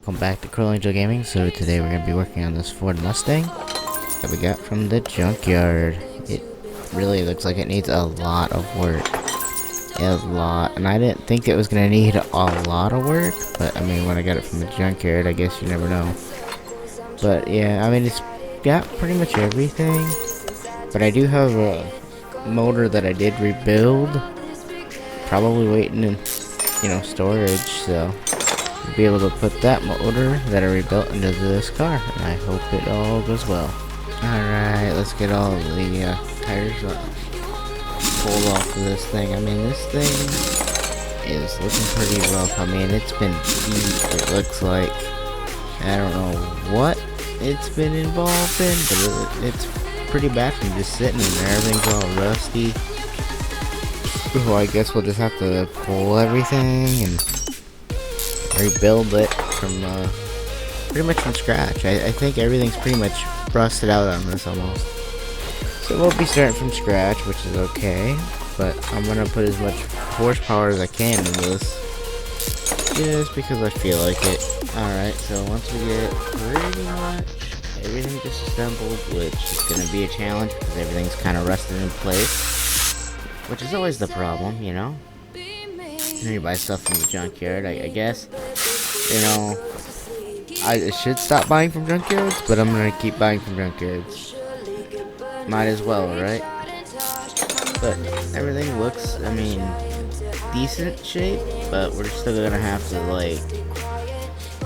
Welcome back to Curl Angel Gaming. So today we're going to be working on this Ford Mustang that we got from the junkyard. It really looks like it needs a lot of work. A lot. And I didn't think it was going to need a lot of work. But I mean, when I got it from the junkyard, I guess you never know. But yeah, I mean, it's got pretty much everything. But I do have a motor that I did rebuild. Probably waiting in, storage. So be able to put that motor that I rebuilt into this car, and I hope it all goes well. Alright, let's get all the tires pulled off of this thing. I mean, this thing is looking pretty rough. I mean, it's been beat, it looks like. I don't know what it's been involved in, but it's pretty bad from just sitting in there. Everything's all rusty. So I guess we'll just have to pull everything and rebuild it from pretty much from scratch. I think everything's pretty much rusted out on this almost. So we'll be starting from scratch, which is okay. But I'm gonna put as much horsepower as I can into this, just because I feel like it. Alright, so once we get pretty much everything disassembled, which is gonna be a challenge because everything's kind of rusted in place, which is always the problem, you know. You buy stuff from the junkyard, I guess. I should stop buying from junkyards, but I'm gonna keep buying from junkyards. Might as well, right? But everything looks, I mean, decent shape, but we're still gonna have to, like,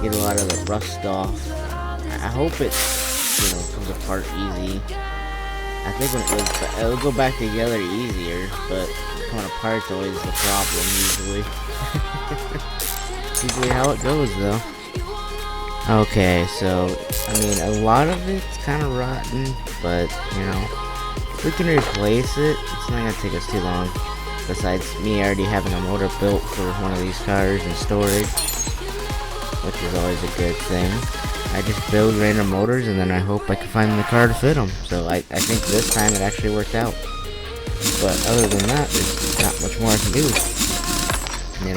get a lot of the rust off. I hope it, comes apart easy. I think when it'll go back together easier, but coming apart's always the problem, usually. Usually how it goes, though. Okay, so, I mean, a lot of it's kind of rotten, but, if we can replace it, it's not gonna take us too long. Besides me already having a motor built for one of these cars in storage, which is always a good thing. I just build random motors and then I hope I can find the car to fit them. So I think this time it actually worked out. But other than that, there's not much more I can do.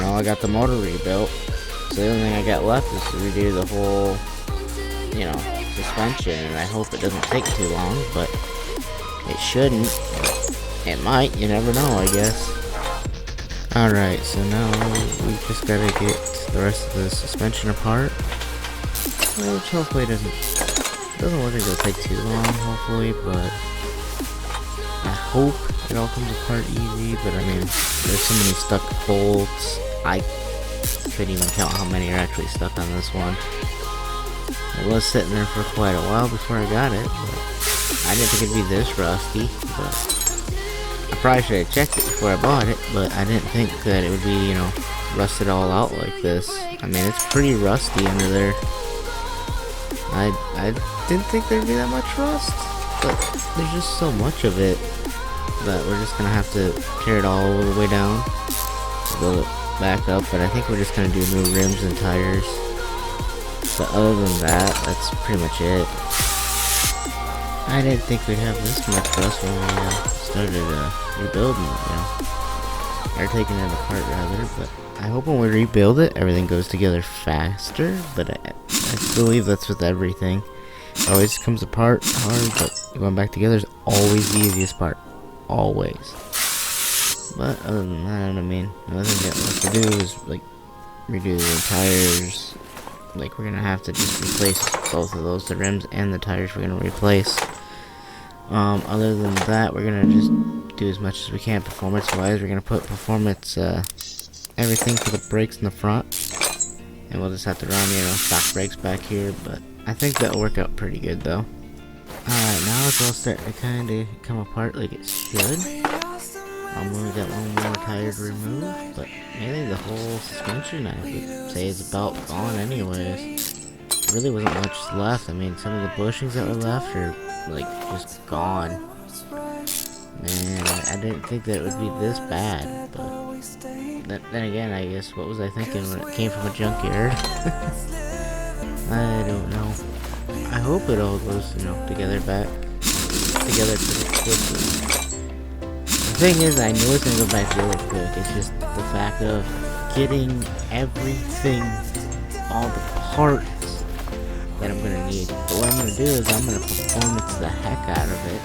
I got the motor rebuilt. So the only thing I got left is to redo the whole, suspension. And I hope it doesn't take too long, but it shouldn't. It might, you never know, I guess. Alright, so now we just gotta get the rest of the suspension apart. Which hopefully doesn't look like it'll take too long, hopefully, but I hope it all comes apart easy. But I mean, there's so many stuck bolts, I couldn't even count how many are actually stuck on this one. It was sitting there for quite a while before I got it, but I didn't think it'd be this rusty. But I probably should have checked it before I bought it, but I didn't think that it would be, rusted all out like this. I mean, it's pretty rusty under there. I didn't think there'd be that much rust, but there's just so much of it that we're just gonna have to tear it all the way down, build it back up. But I think we're just gonna do new rims and tires. But other than that, that's pretty much it. I didn't think we'd have this much rust when we started rebuilding, or taking it apart rather. But I hope when we rebuild it, everything goes together faster. But I believe that's with everything. It always comes apart hard, but going back together is always the easiest part. Always. But other than that, I mean, another thing that we have to do is, like, redo the tires. Like, we're gonna have to just replace both of those, the rims and the tires we're gonna replace. Other than that, we're gonna just do as much as we can performance-wise. We're gonna put performance, everything for the brakes in the front. And we'll just have to run, stock brakes back here, but I think that'll work out pretty good, though. Alright, now it's all starting to kind of come apart like it should. I'm only got one more tire to remove, but mainly the whole suspension, I would say, is about gone anyways. There really wasn't much left. I mean, some of the bushings that were left are, like, just gone. Man, I didn't think that it would be this bad, but then again, I guess, what was I thinking when it came from a junkyard? I don't know. I hope it all goes, together pretty quickly. The thing is, I knew it's gonna go back really quick. It's just the fact of getting everything, all the parts that I'm gonna need. But what I'm gonna do is I'm gonna performance the heck out of it.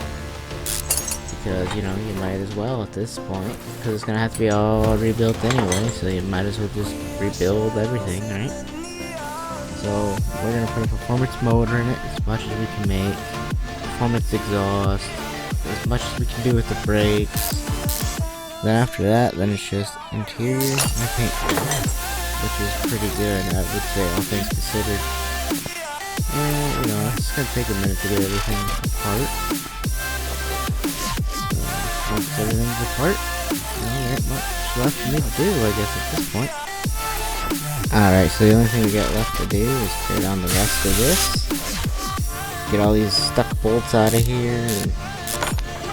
Because, you know, you might as well at this point. Because it's gonna have to be all rebuilt anyway, so you might as well just rebuild everything, right? So, we're gonna put a performance motor in it as much as we can make. Performance exhaust, as much as we can do with the brakes. Then after that, then it's just interior and paint job, which is pretty good, I would say, all things considered. And, you know, it's gonna take a minute to get everything apart. Once everything's apart, there ain't much left for me to do, I guess, at this point. Alright, so the only thing we got left to do is tear down the rest of this. Get all these stuck bolts out of here. And,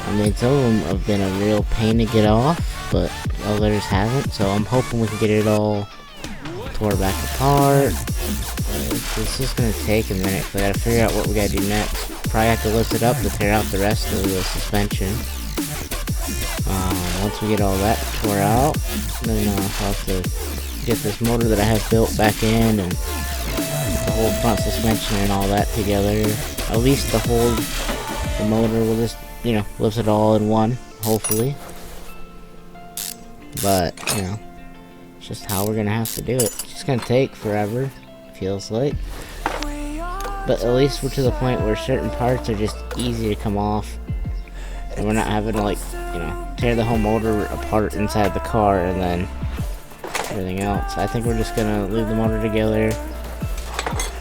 I mean, some of them have been a real pain to get off, but others haven't, so I'm hoping we can get it all tore back apart. It's just gonna take a minute, so I gotta figure out what we gotta do next. Probably have to lift it up to tear out the rest of the suspension. Once we get all that tore out, then I'll have to get this motor that I have built back in and the whole front suspension and all that together. At least the motor will just, you know, lift it all in one, hopefully. But, you know, it's just how we're gonna have to do it. It's just gonna take forever, feels like. But at least we're to the point where certain parts are just easy to come off. And we're not having to, like, you know, tear the whole motor apart inside the car and then everything else. I think we're just gonna leave the motor together,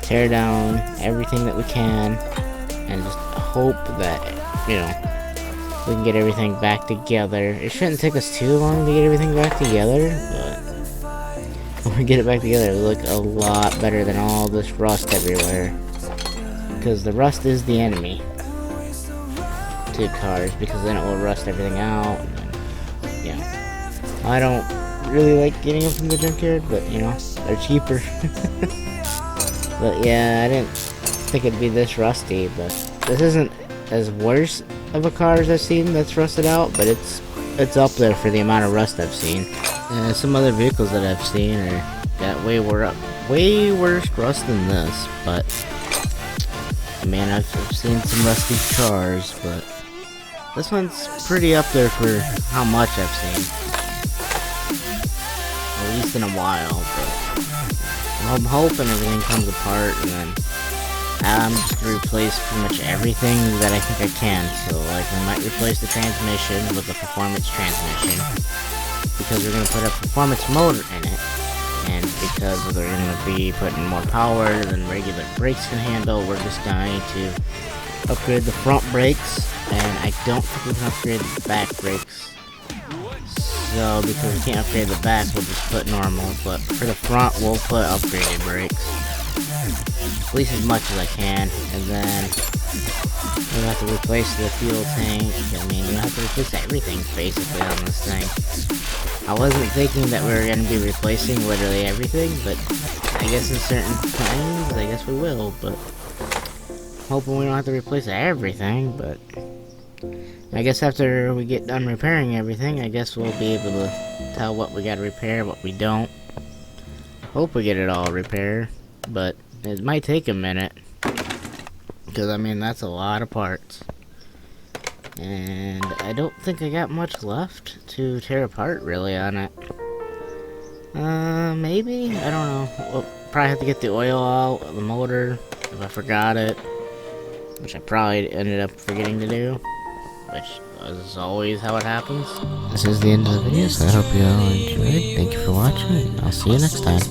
tear down everything that we can, and just hope that, you know, we can get everything back together. It shouldn't take us too long to get everything back together, but when we get it back together, it'll look a lot better than all this rust everywhere. Because the rust is the enemy to cars, because then it will rust everything out. And, yeah, I don't really like getting them from the junkyard, but you know, they're cheaper. But yeah, I didn't think it'd be this rusty, but this isn't as worse of a car as I've seen that's rusted out, but it's up there for the amount of rust I've seen. And some other vehicles that I've seen got way worse rust than this, but I mean, I've seen some rusty cars, but this one's pretty up there for how much I've seen. At least in a while, but I'm hoping everything comes apart, and then I'm just gonna replace pretty much everything that I think I can. So, like, we might replace the transmission with a performance transmission, because we're gonna put a performance motor in it, and because we're gonna be putting more power than regular brakes can handle, we're just going to upgrade the front brakes, and I don't think we can upgrade the back brakes. So, because we can't upgrade the back, we'll just put normal, but for the front, we'll put upgraded brakes. At least as much as I can, and then we'll have to replace the fuel tank. I mean, we'll have to replace everything, basically, on this thing. I wasn't thinking that we were going to be replacing literally everything, but I guess in certain times, I guess we will, but hoping we don't have to replace everything, but I guess after we get done repairing everything, I guess we'll be able to tell what we gotta repair, what we don't. Hope we get it all repaired, but it might take a minute, because I mean, that's a lot of parts. And I don't think I got much left to tear apart, really, on it. Maybe? I don't know. We'll probably have to get the oil out of the motor, if I forgot it. Which I probably ended up forgetting to do. Which is always how it happens. This is the end of the video, so I hope you all enjoyed. Thank you for watching, and I'll see you next time.